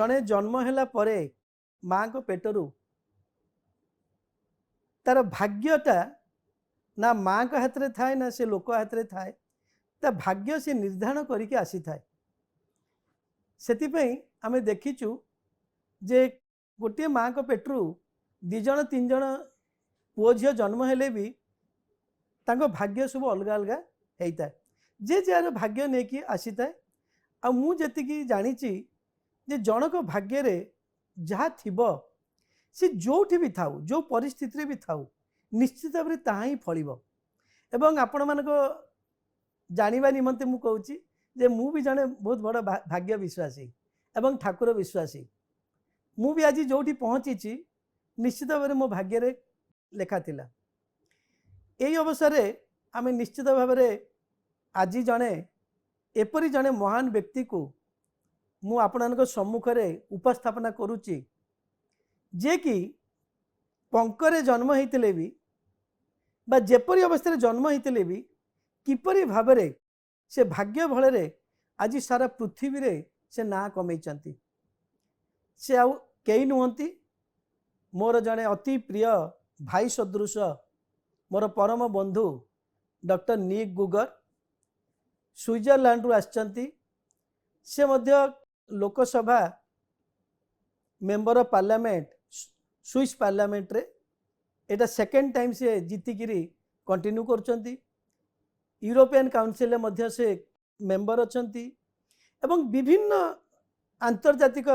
जड़े जन्म हैला परे माँ को पेटरू तार भाग्यटा ना माँ का हाथ में थाए ना से लोक हाथ में थाए ता भाग्य से निर्धारण करके आसी थाए सेतिपई आमे देखिचु जे गोटे माँ को पेटरू दिज तीन जन पुओ झील जन्म हेले भी तांको भाग्य सब अलग अलग होता है जे जार भाग्य नहीं कि आसी थाए आ मु जेतिकी जानिची जे जनक भाग्य रे जहाँ थिबो से जोठी भी थाउ जो परिस्थिति भी थाउ निश्चित भाव ता ही फलिबो एवं आपण मानको जानिबा निमंते मु कहूची जे मु भी जने बहुत बड़ भाग्य विश्वासी एवं ठाकुर विश्वासी मु भी आज जोठी पहुँची निश्चित भाव मो भाग्य रे लेखा थिला एई अवसर रे आमे निश्चित भाव रे आज जने एपरी जने महान व्यक्ति को मु आपनक सम्मुख रे उपस्थापना करूची जे कि पंकरे जन्म होइतिले भी बा जेपरी अवस्था जन्म होइतिले भी किपरि भाव रे से भाग्य भले रे आज सारा पृथ्वी रे से ना कमेइचंती से आउ केही नुहंती मोर जने अति प्रिय भाई सदृश मोर परम बंधु डॉक्टर निक गुगर स्विट्जरलैंड रु आछंती से मध्य लोकसभा member of parliament Swiss parliament रे एटा सेकेंड टाइम से जीतिकिरी कंटिन्यू करचंती यूरोपियन काउंसिल मध्य से मेंबर अछंती एवं विभिन्न आंतर्जातिक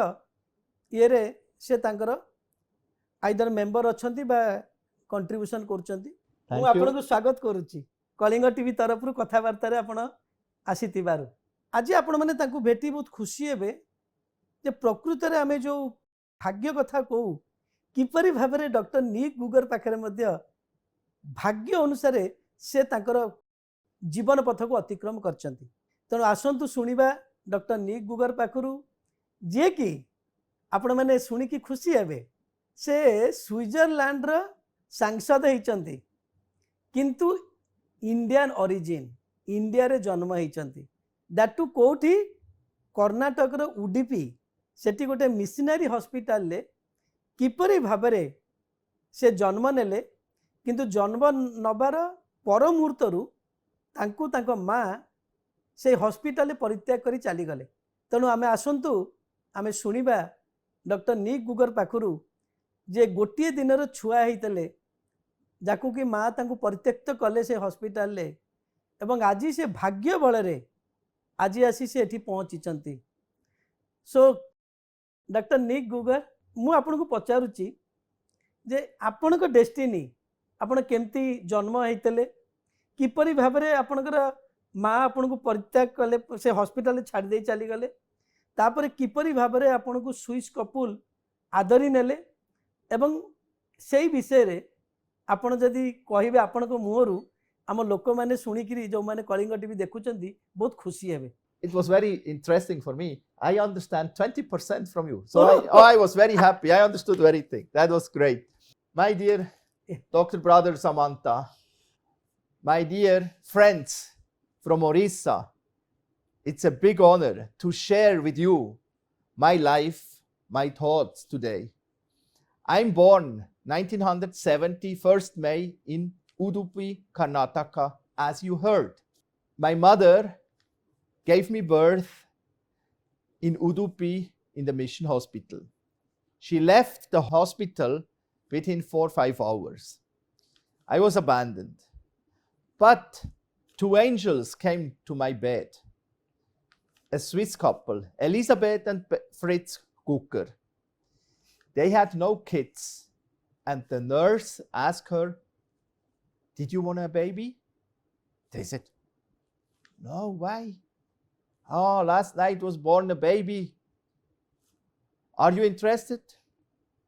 ये रे से तांकर आइदर मेंबर अछंती बा कंट्रीब्यूशन करचंती मु आपन को स्वागत करूची कलिंग टीवी तरफ रु कथावार्ता रे आपण आसीतिबारु आज आपण माने तांको भेटी बहुत खुशी हेबे जे प्रकृत रे आमे जो भाग्य कथा कहू किपरि भाव रे डॉक्टर निक गुगर पाखरे मध्य भाग्य अनुसार से तांकर जीवन पथ को अतिक्रम करचंती तेणु आसंतु सुनिबा डॉक्टर निक गुगर पाखरु जे कि आपण माने सुनी की खुशी हेबे से स्विट्जरलैंड रो सांसद होइचंती किंतु इंडियन ओरिजिन इंडिया रे जन्म होइचंती दैट टू कोठी कर्नाटक रो उडुपी सेठी गोटे मिशनरी हॉस्पिटल ले किपरि भाव रे से जन्म नेले किंतु जन्म नबार पर मुहूर्त रु तांकु तांको माँ से हॉस्पिटल परित्याग करी चली गले तेणु आमे आसंतु आमे सुनिबा डॉक्टर निक गुगर पाखरु जे गोटे दिन छुआ होते जाकू कि माँ तांकु परित्यक्त कले से हॉस्पिटल ले एवं आज से भाग्य बल रे आज आसी से एठी पहुँची सो डॉक्टर निक गुगर मु आपन को पचारुची जे आपन को डेस्टिनी आपन केमती जन्म होते किपरि भाव रे आपनकर माँ आपन को परित्याग कले से हॉस्पिटल छाड़ दे चली गले तापर किपरि भाव रे आपन को स्विस कपुल आदरी नेले एवं से विषय रे आपण जदि कहिबे आपण को मुहरु आम लोक माने सुनिकिरी जो माने कलिंग टीवी देखुचंदी बहुत खुशी हेबे It was very interesting for me. I understand 20% from you. So I was very happy. I understood everything. That was great. My dear Dr. Brother Samanta, my dear friends from Odisha, it's a big honor to share with you my life, my thoughts today. I'm born 1970, 1st May in Udupi, Karnataka, as you heard. My mother gave me birth in Udupi in the mission hospital. She left the hospital within 4 or 5 hours. I was abandoned. But 2 angels came to my bed. A Swiss couple, Elisabeth and Fritz Gugger. They had no kids. And the nurse asked her, "Did you want a baby?" They said, "No, why?" "Oh, last night was born a baby. Are you interested?"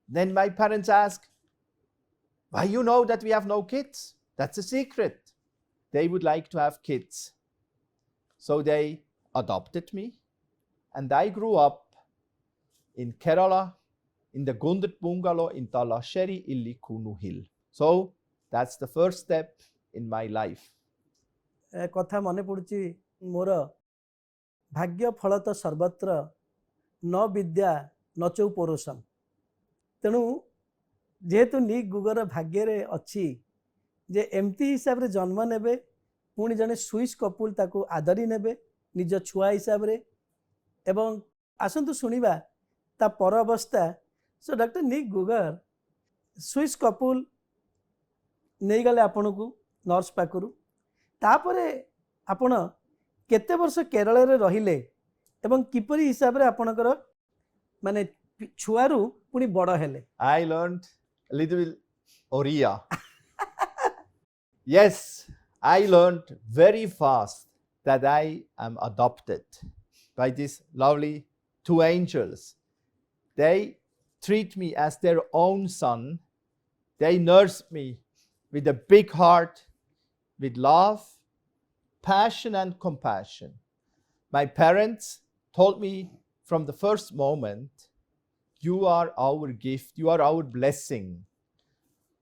Then my parents asked, "Why you know that we have no kids? That's a secret." They would like to have kids. So they adopted me and I grew up in Kerala in the Gundet bungalow in Talasheri Illikunu Hill. So that's the first step in my life. कथा मने पड़ुची मोर भाग्य फल तो सर्वत्र न विद्या नचौ पोरोसम तेणु जेहेतु निक गुगर भाग्य अच्छी जे एमती हिसाब रे जन्म नेबे पुणी जने स्विस कपुल ताको आदरी नेबे निज छुआ हिसाब रे एवं आसंतु सुनिबा ता पर अवस्था so doctor Nik गुगर Swiss couple नहीं गले आपण को नर्स पाखरु तापरे आपण केते वर्ष केरल रे रहिले एवं किपरि हिसाब रे आपणकर माने छुआरू पुनी बड़ हेले I learned a little Oriya. Yes, I learned very fast that I am adopted by these lovely two angels. They treat me as their own son. They nurse me with a big heart, with love, passion and compassion. My parents told me from the first moment, you are our gift, you are our blessing.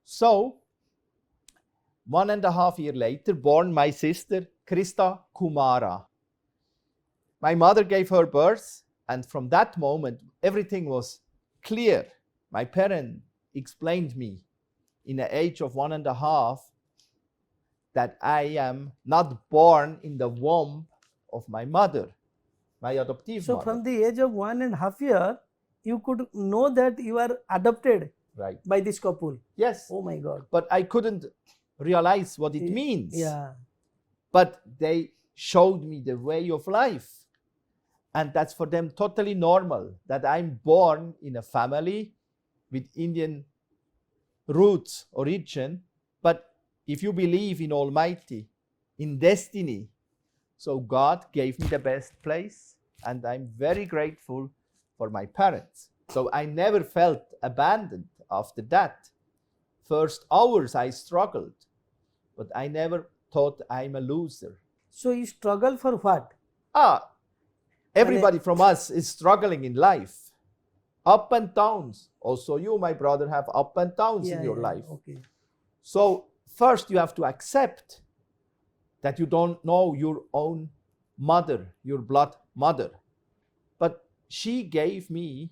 So, 1.5 years later, born my sister, Krista Kumara. My mother gave her birth, and from that moment, everything was clear. My parents explained me in the age of 1.5 that I am not born in the womb of my mother, my adoptive so mother. from the age of 1.5 years you could know that you are adopted Right. by this couple. Yes. Oh my god. But I couldn't realize what it means. Yeah. But they showed me the way of life. And that's for them totally normal that I'm born in a family with Indian roots, origin. But if you believe in Almighty, in destiny, so God gave me the best place, and I'm very grateful for my parents. So I never felt abandoned after that. First hours I struggled, but I never thought I'm a loser. So you struggle for what? Everybody from us is struggling in life. Up and downs. Also you, my brother, have up and downs in your life. Okay. So first you have to accept that you don't know your own mother, your blood mother. But she gave me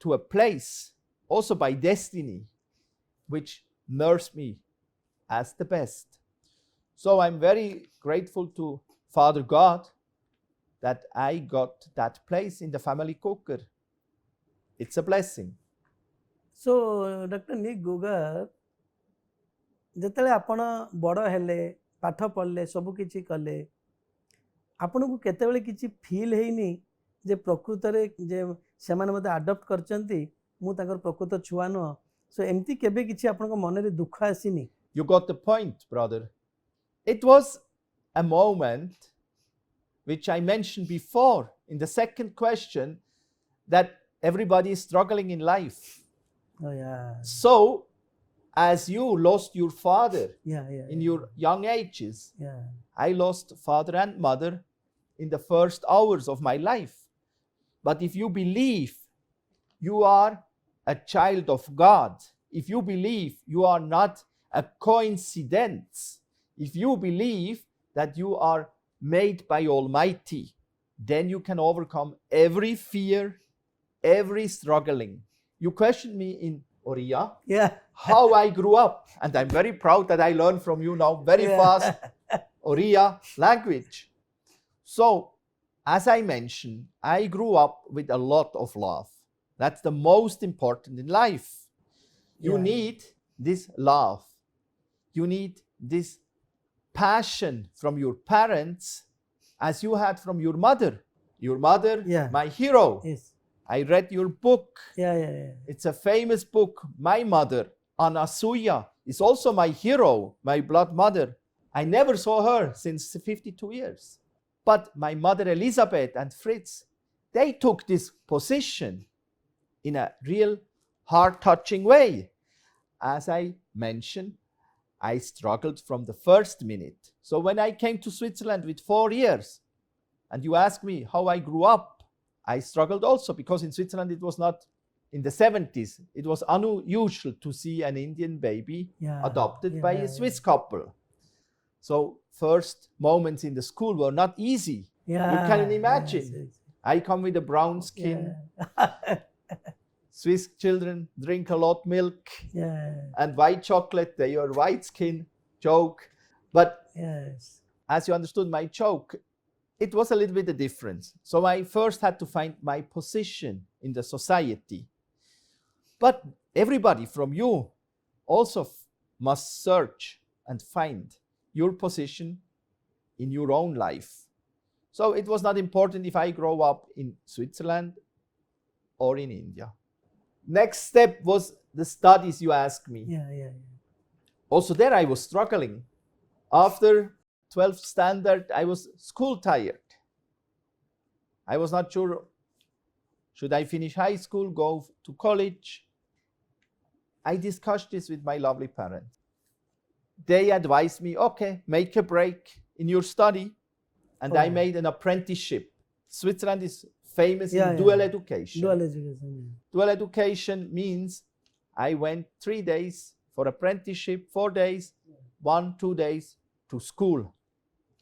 to a place, also by destiny, which nursed me as the best. So I'm very grateful to Father God that I got that place in the family cooker. It's a blessing. So Dr. Nick Gugger, जेतले आपण बड़ हेले पाठ पढ़ले सब किछि कले आपन को केतेबेले किछि फील हेइनी जे प्रकृत रे जे सेमान मते अडॉप्ट करचंती मु ताकर प्रकृत छुआ न सो एमती केबे किछि आपन को मन रे दुख आसीनी You got the point, brother. It was a moment which I mentioned before in the second question that everybody is struggling in life. Oh yeah. So as you lost your father in your young ages, I lost father and mother in the first hours of my life. But if you believe you are a child of God, if you believe you are not a coincidence, if you believe that you are made by Almighty, then you can overcome every fear, every struggling. You questioned me in Oriya, how I grew up, and I'm very proud that I learned from you now very fast Oriya language. So, as I mentioned, I grew up with a lot of love. That's the most important in life. You need this love. You need this passion from your parents as you had from your mother. Your mother, my hero. Yes. I read your book. Yeah. It's a famous book. My mother, Anasuya, is also my hero, my blood mother. I never saw her since 52 years. But my mother Elizabeth and Fritz, they took this position in a real heart-touching way. As I mentioned, I struggled from the first minute. So when I came to Switzerland with 4 years, and you asked me how I grew up, I struggled also because in Switzerland it was not, in the 70s, it was unusual to see an Indian baby adopted by a Swiss couple. So first moments in the school were not easy. You can imagine. I come with a brown skin. Swiss children drink a lot milk Yeah. and white chocolate. They are white skin joke. But Yes. as you understood my joke, it was a little bit a difference. So I first had to find my position in the society. But everybody from you also must search and find your position in your own life. So it was not important if I grow up in Switzerland or in India. Next step was the studies you asked me. Yeah. Also there I was struggling. After 12th standard, I was school tired. I was not sure, should I finish high school, go to college? I discussed this with my lovely parents. They advised me, okay, make a break in your study. And I made an apprenticeship. Switzerland is famous in dual education. Dual education. Dual education means I went 3 days for apprenticeship, 4 days, 1-2 days to school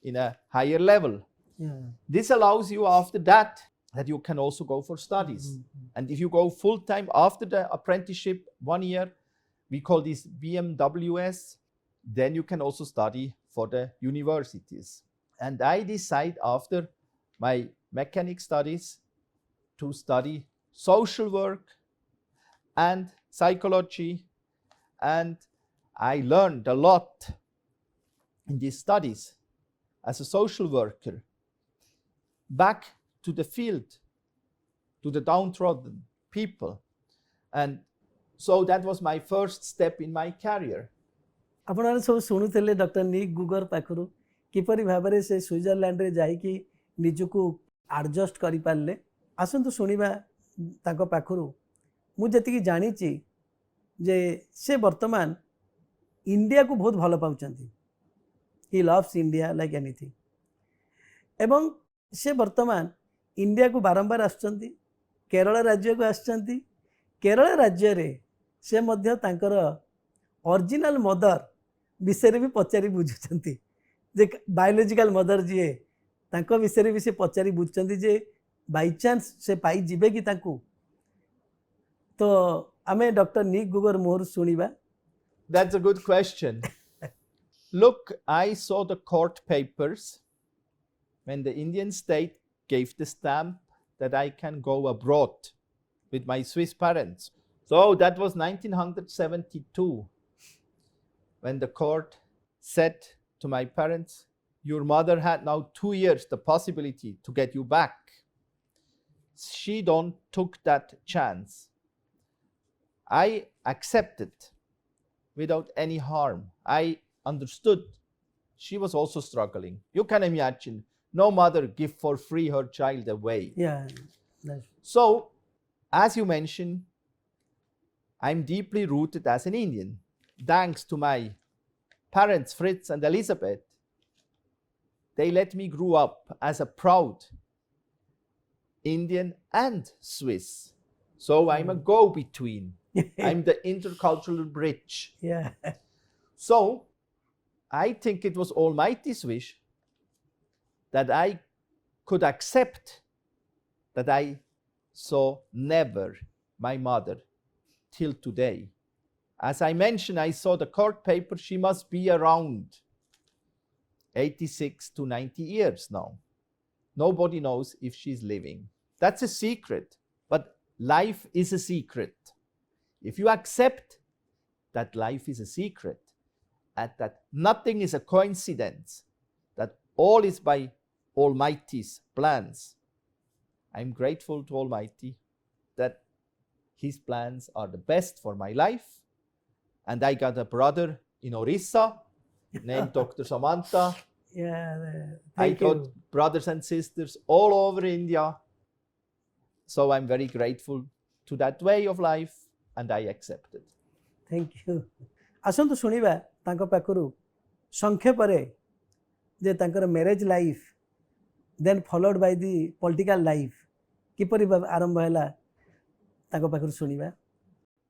in a higher level. Yeah. This allows you after that you can also go for studies. And if you go full time after the apprenticeship, 1 year, we call this BMWS, then you can also study for the universities. And I decide after my mechanic studies to study social work and psychology. And I learned a lot in these studies as a social worker. Back to the field, to the downtrodden people. And so that was my first step in my career. आपन सब शुणुले doctor Nik गुगर पाखरु किपरि भाबरे से Switzerland रे जाई कि निजुकु adjust करि पारले आसंतु सुनिबा ताको पाखरु मु जति जानी ची जे से वर्तमान इंडिया को बहुत भल पाउचंती he loves India like anything एवं से वर्तमान इंडिया को बारंबार आसचंती केरल राज्य को आसचंती केरल राज्य रे से मध्य तांकर ओरिजिनल मदर विषय भी पचारि बुझुचंती जे बायोलॉजिकल मदर जी तांको विषय भी से पचारि बुझुचंती जे बाय चांस से पाई जिबे कि तांको तो आमे डॉक्टर निक गुगर मोर सुनिबा. That's a good question. Look, I saw the court papers when the Indian state gave the stamp that I can go abroad with my Swiss parents. So that was 1972 when the court said to my parents, your mother had now 2 years the possibility to get you back. She don't took that chance. I accepted without any harm. I understood she was also struggling. You can imagine, no mother give for free her child away. Yeah. So, as you mentioned, I'm deeply rooted as an Indian. Thanks to my parents, Fritz and Elizabeth, they let me grow up as a proud Indian and Swiss. So I'm a go-between. I'm the intercultural bridge. Yeah. So I think it was Almighty's wish that I could accept that I saw never my mother till today. As I mentioned, I saw the court paper. She must be around 86 to 90 years now. Nobody knows if she's living. That's a secret, but life is a secret. If you accept that life is a secret, and that nothing is a coincidence, that all is by Almighty's plans, I'm grateful to Almighty that His plans are the best for my life. And I got a brother in Odisha named Dr. Samanta. Yeah. I got brothers and sisters all over India. So I'm very grateful to that way of life, and I accept it. Thank you. आसंतु सुनिबा तांको पाखरु संक्षेप रे जे तांकर marriage life then followed by the political life किपरि आरंभ हैला तांको पाखरु सुनिबा.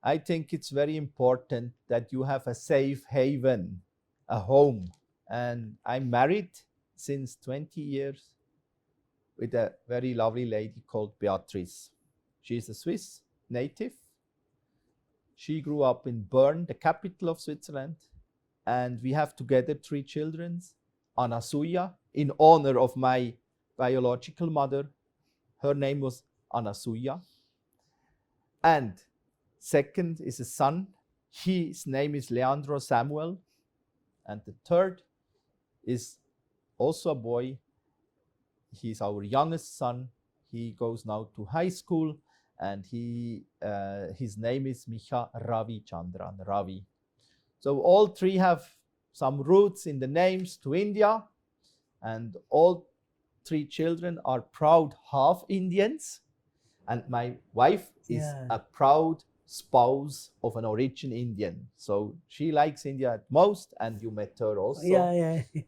I think it's very important that you have a safe haven, a home. And I'm married since 20 years with a very lovely lady called Beatrice. She's a Swiss native She grew up in Bern, the capital of Switzerland. And we have together 3 children, Anasuya, in honor of my biological mother. Her name was Anasuya. And second is a son. His name is Leandro Samuel. And the third is also a boy. He's our youngest son. He goes now to high school, and his name is Micha Ravi Chandran, Ravi. So all 3 have some roots in the names to India, and all 3 children are proud half Indians. And my wife is a proud spouse of an origin Indian. So she likes India at most, and you met her also.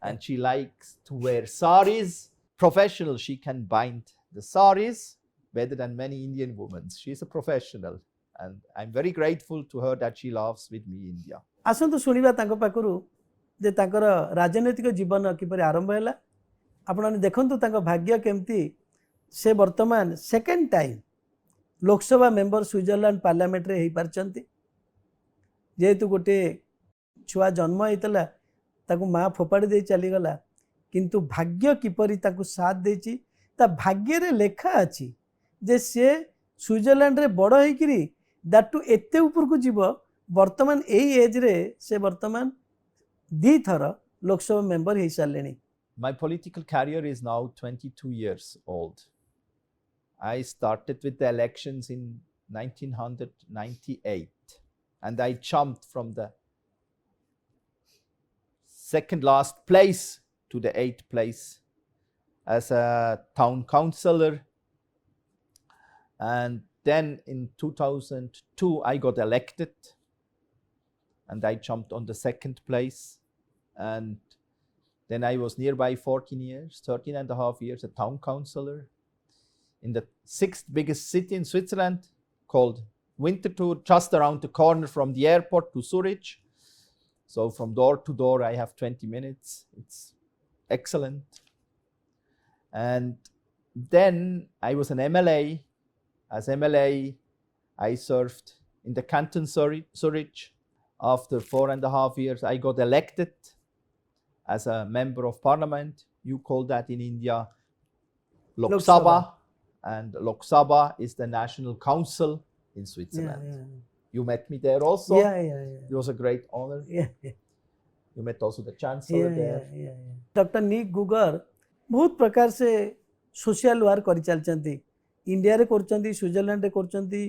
And she likes to wear saris. Professional, she can bind the saris better than many Indian women. She's a professional, and I'm very grateful to her that she loves with me India. आसतु शुणा पाखु जे तांकर राजनैतिक जीवन किपरि आरंभ है आपने देखु भाग्य केमती से वर्तमान second time Lok Sabha member Switzerland parliament रे पारचंती जेहेतु गोटे छुआ जन्म होता ताकू माँ फोपाड़ी दे चलीगला किंतु भाग्य किपरि ताकू साथ देची ता भाग्य रे लेखा अच्छी जे से स्विट्जरलैंड रे बड़ होइकिरी दाटू एते ऊपर को जीव वर्तमान यही एज रे से वर्तमान 2 थर लोकसभा मेंबर हो सारे. My political career is now 22 years old. I started with the elections in 1998, and I jumped from the second last place to the 8th place as a town councillor. And then in 2002 I got elected, and I jumped on the 2nd place. And then I was nearby 13 and a half years, a town councillor in the 6th biggest city in Switzerland, called Winterthur, just around the corner from the airport to Zurich. So from door to door I have 20 minutes. It's excellent. And then I was an MLA. As MLA, I served in the canton Zurich. After 4.5 years, I got elected as a member of parliament. You call that in India Lok Sabha. And Lok Sabha is the national council in Switzerland. You met me there also. It was a great honor. You met also the chancellor there. Doctor नीक गुगर बहुत प्रकार से social work कर चलती India रे करचंती Switzerland रे करचंती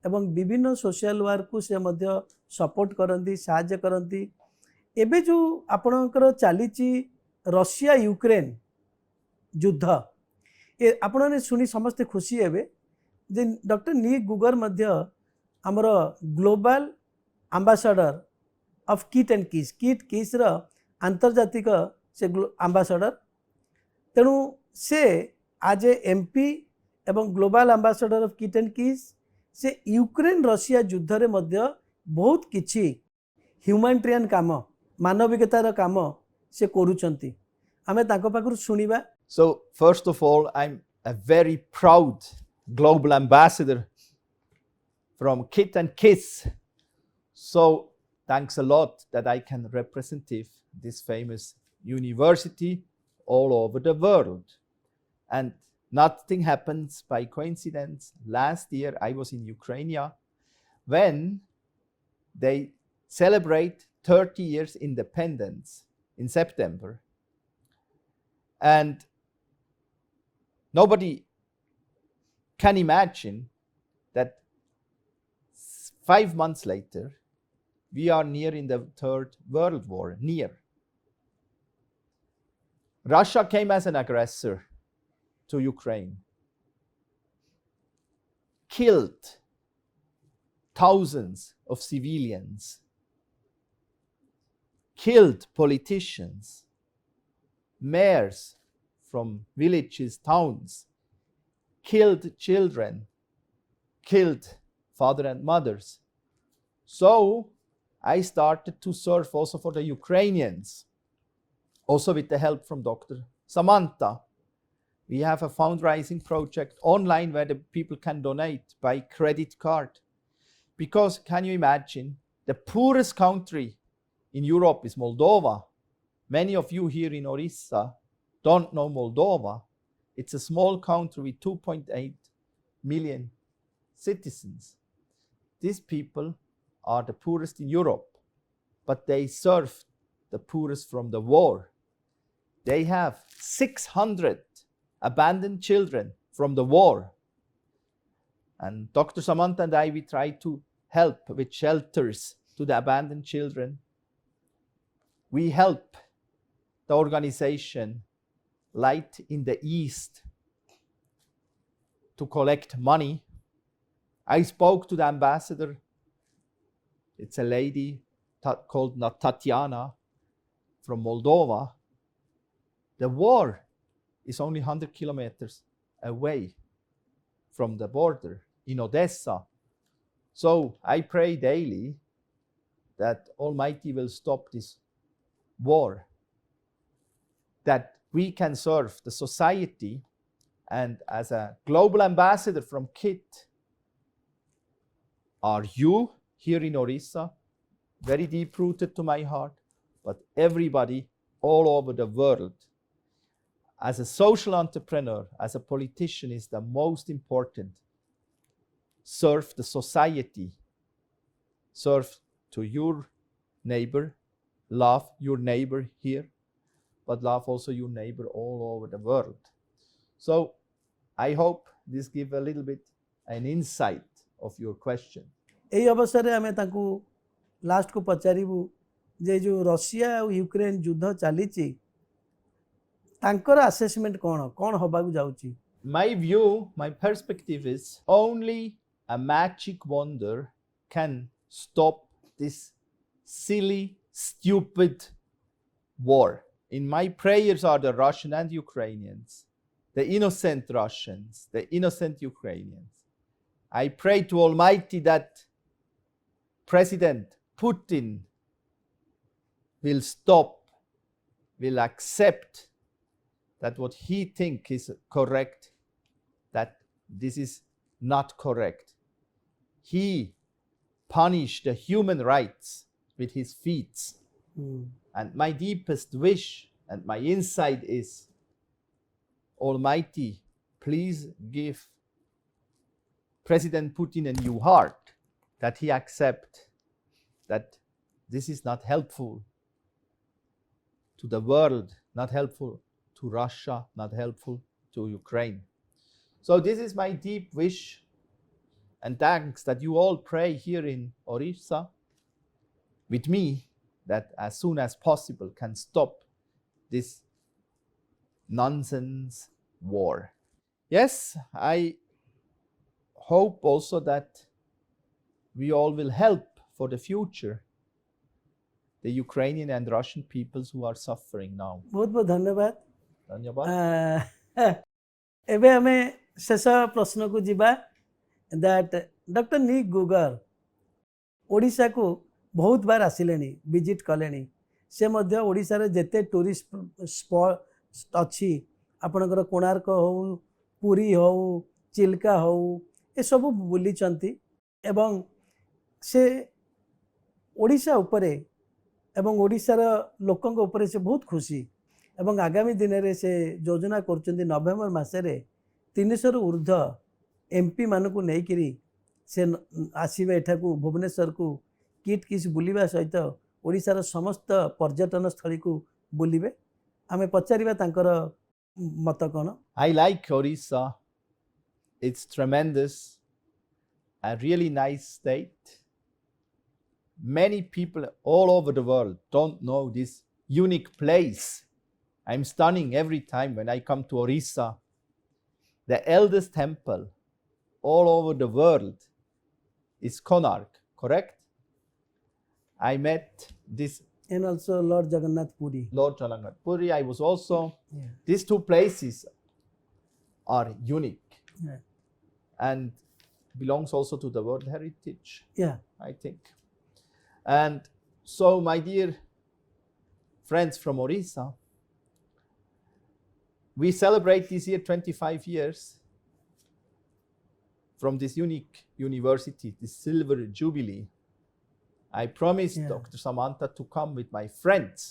एवं विभिन्न सोशल वर्क को से मध्य सपोर्ट करंती सहाय्य करंती. एबे जो आपणकर चलीची रशिया यूक्रेन युद्ध ए आपने सुनी समस्ते खुशी हेबे जे डॉक्टर नीक गुगर मध्य आमर global ambassador of kit and किस रो आंतर्जातिक से एम्बेसडर. तेणु से आज ए एमपी एवं global ambassador of kit and किस से यूक्रेन रशिया युद्ध रे मध्य बहुत किछि ह्यूमैनिटेरियन काम मानविकतार काम से करूचंती. आमे ताको पाखरु सुनिबा. So first of all, I'm a very proud global ambassador from Kit and Kiss. So thanks a lot that I can represent this famous university all over the world. And nothing happens by coincidence. Last year I was in Ukraine when they celebrate 30 years independence in September. And nobody can imagine that 5 months later, we are near in the Third World War, near. Russia came as an aggressor to Ukraine, killed thousands of civilians, killed politicians, mayors from villages, towns, killed children, killed father and mothers. So I started to serve also for the Ukrainians, also with the help from Dr. Samanta. We have a fundraising project online where the people can donate by credit card, Because can you imagine, the poorest country in Europe is Moldova. Many of you here in Odisha don't know Moldova. It's a small country with 2.8 million citizens. These people are the poorest in Europe, but they serve the poorest from the war. They have 600 abandoned children from the war. And Dr. Samanta and I, we try to help with shelters to the abandoned children. We help the organization Light in the East to collect money. I spoke to the ambassador. It's a lady called Tatiana from Moldova. The war is only 100 kilometers away from the border in Odessa. So I pray daily that Almighty will stop this war, that we can serve the society. And as a global ambassador from KIT, are you here in Odisha, very deep-rooted to my heart, but everybody all over the world. As a social entrepreneur, as a politician, is the most important. Serve the society. Serve to your neighbor. Love your neighbor here, but love also your neighbor all over the world. So I hope this gives a little bit an insight of your question. এই অবসরে আমি তাଙ୍କୁ last को पचारिबु जे जो Russia और Ukraine युद्ध चालीची तांकर assessment कोन होबाकू जाउची. My view, my perspective is only a magic wonder can stop this silly, stupid war. In my prayers are the Russian and Ukrainians, the innocent Russians, the innocent Ukrainians. I pray to Almighty that President Putin will stop, will accept that what he thinks is correct, that this is not correct. He punished the human rights with his feet. And my deepest wish and my insight is, Almighty, please give President Putin a new heart, that he accept that this is not helpful to the world, not helpful to Russia, not helpful to Ukraine. So this is my deep wish, and thanks that you all pray here in Odisha with me, that as soon as possible can stop this nonsense war. Yes, I hope also that we all will help for the future the Ukrainian and Russian peoples who are suffering now. बहुत बहुत धन्यवाद. धन्यवाद. एबे हमें शेष प्रश्न को जीवा दैट डॉक्टर निक गुगर ओडिशा को बहुत बार आसिलेनी, विजिट कलेनी. से मध्य ओडिशा रे जेते टूरिस्ट स्पॉट अच्छी आपणकर कोणार्क हो, पुरी हो, चिल्का हो, ए सब बुली चंती एवं से ओडिशा उपरे एवं ओडिशार लोकंक उपरे से बहुत खुशी एवं आगामी दिन रे से योजना करचंदी नवेम्बर मासरे 300 रु ऊर्ध्व एमपी मानकु नेकिरी से आसीबे एठाकू भुवनेश्वर को किट किस बुलिबा सहित ओडिशार समस्त पर्यटन स्थली को बुलिबे. आमे पचारिबा तांकर मत कोन. I like Odisha. It's tremendous, a really nice state. Many people all over the world don't know this unique place. I'm stunning every time when I come to Odisha. The eldest temple all over the world is Konark, correct? I met this. And also Lord Jagannath Puri. Lord Jagannath Puri, I was also. Yeah. These two places are unique. Yeah. And belongs also to the World Heritage. Yeah. I think. And so, my dear friends from Odisha, we celebrate this year 25 years from this unique university, this silver jubilee, I promised Yeah. Dr. Samanta to come with my friends.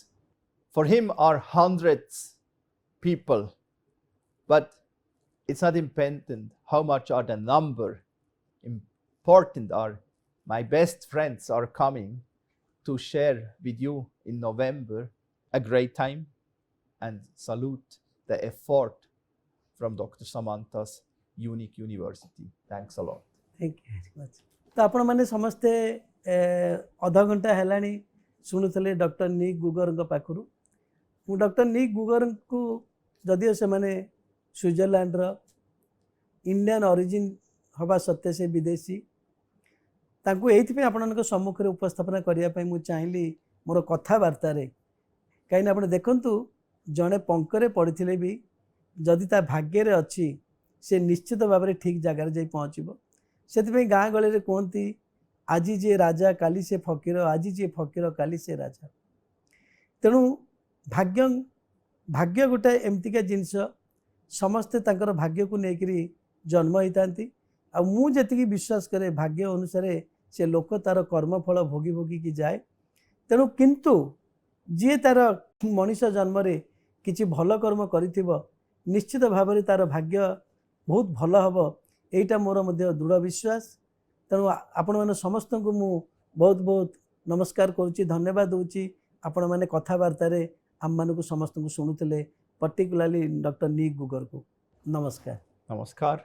For him are hundreds people, but it's not important how much are the number. Important are my best friends are coming to share with you in November a great time and salute the effort from Dr. Samanta's unique university. Thanks a lot. Thank you very much तो आपण मैंने समस्ते अधा घंटा हेलानी शुणुले doctor Nik गुगर पाखु मु doctor Nik गुगर को जदिओ से माने स्विट्जरलैंड रो इंडियन ओरिजिन हवा सत्य से विदेशी तांको एथि आपण सम्मुख में उपस्थापना करने मुझे चाहिए मोर कथबार्ता कहीं आप देखु जड़े पंकरे पड़े भी जदि ता भाग्य अच्छी से निश्चित भाव में ठीक जगार जा पहुँचब से गाँ गली में कहती आज जी राजा काली से फकीर आज जी फकीर काली से राजा तेणु भाग्य भाग्य गोटे एमतिका जिनस समस्ते तांकर भाग्य को लेकर जन्म होता आ मुझे विश्वास करे भाग्य अनुसार से लोक तार कर्मफल भोगी भोगी की जाए तेणु किंतु जी तार मनीष जन्म किसी भल कर्म करिथिबो निश्चित भाव में तार भाग्य बहुत भल हम यहीटा मोर मध्य दृढ़ विश्वास तेणु आपण मैंने समस्त को मु बहुत बहुत नमस्कार करुच्ची धन्यवाद दूची आपण मैंने कथबार्ता आम मानक समस्त को शुणुले पर्टिकुलाली डॉक्टर निक गुगर को नमस्कार। Namaskar.